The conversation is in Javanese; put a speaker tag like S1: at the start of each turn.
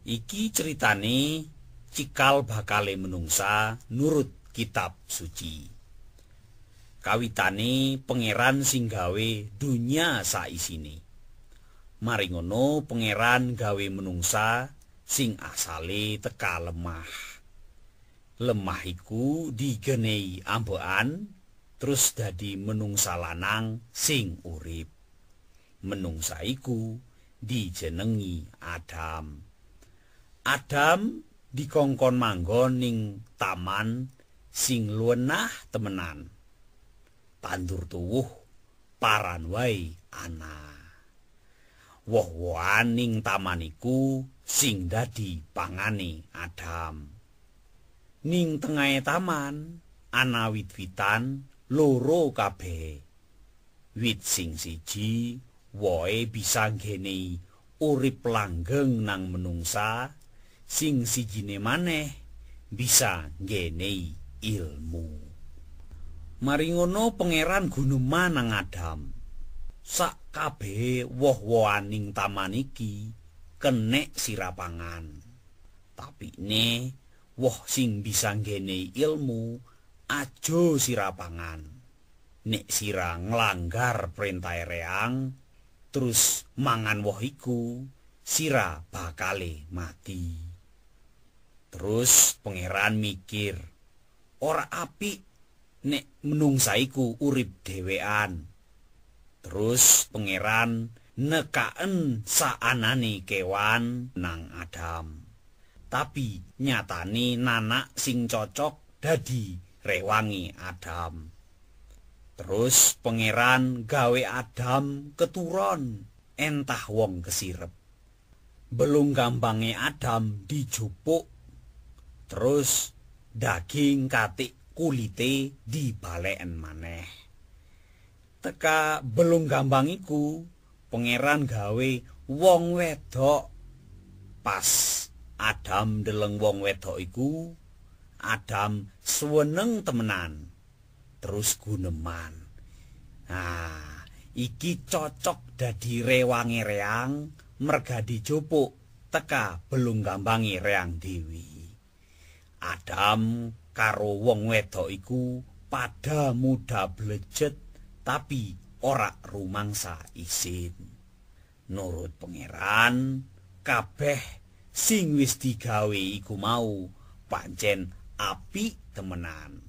S1: Iki ceritane cikal bakale menungsa nurut kitab suci. Kawitane pangeran sing gawe dunya saisine. Mari ngono pangeran gawe menungsa sing asale teka lemah. Lemah iku digenehi ambekan terus dadi menungsa lanang sing urip. Menungsa iku dijenengi Adam. Adam dikongkon manggon ning taman sing luwenah temenan. Tandur tuwuh paran wae ana. Woh-wohan ning taman iku sing dadi pangane Adam. Ning tengahe taman ana wit-witan loro kabeh. Wit sing siji wohe bisa nggenehi urip langgeng nang menungsa, sing sijine maneh bisa nggenehi ilmu. Mari ngono pangeran guneman nang Adam. Sak kabeh woh-wohan ning taman iki kenek sirapangan. Tapi ne woh sing bisa nggenehi ilmu aja sirapangan. Nek sira nglanggar perintah reang terus mangan woh iku, sira bakale mati. Terus pangeran mikir, ora apik nek menungsa iku urip dhewean. Terus pangeran nekaken saanane kewan nang Adam. Tapi nyatane nanak sing cocok dadi rewangi Adam. Terus pangeran gawe Adam keturon entah wong kesirep. Belum gampange Adam dijupuk. Terus daging katik kulite dibaleken maneh. Teka belum gampang iku pangeran gawe wong wedok. Pas Adam deleng wong wedok iku, Adam seneng temenan. Terus guneman. Nah, iki cocok dadi rewange reang merga dijupuk teka belum gampangi reang dewi. Adam karo wong wedok iku pada muda blejet tapi ora rumangsa isin. Nurut pangeran, kabeh sing wis digawe iku mau pancen apik temenan.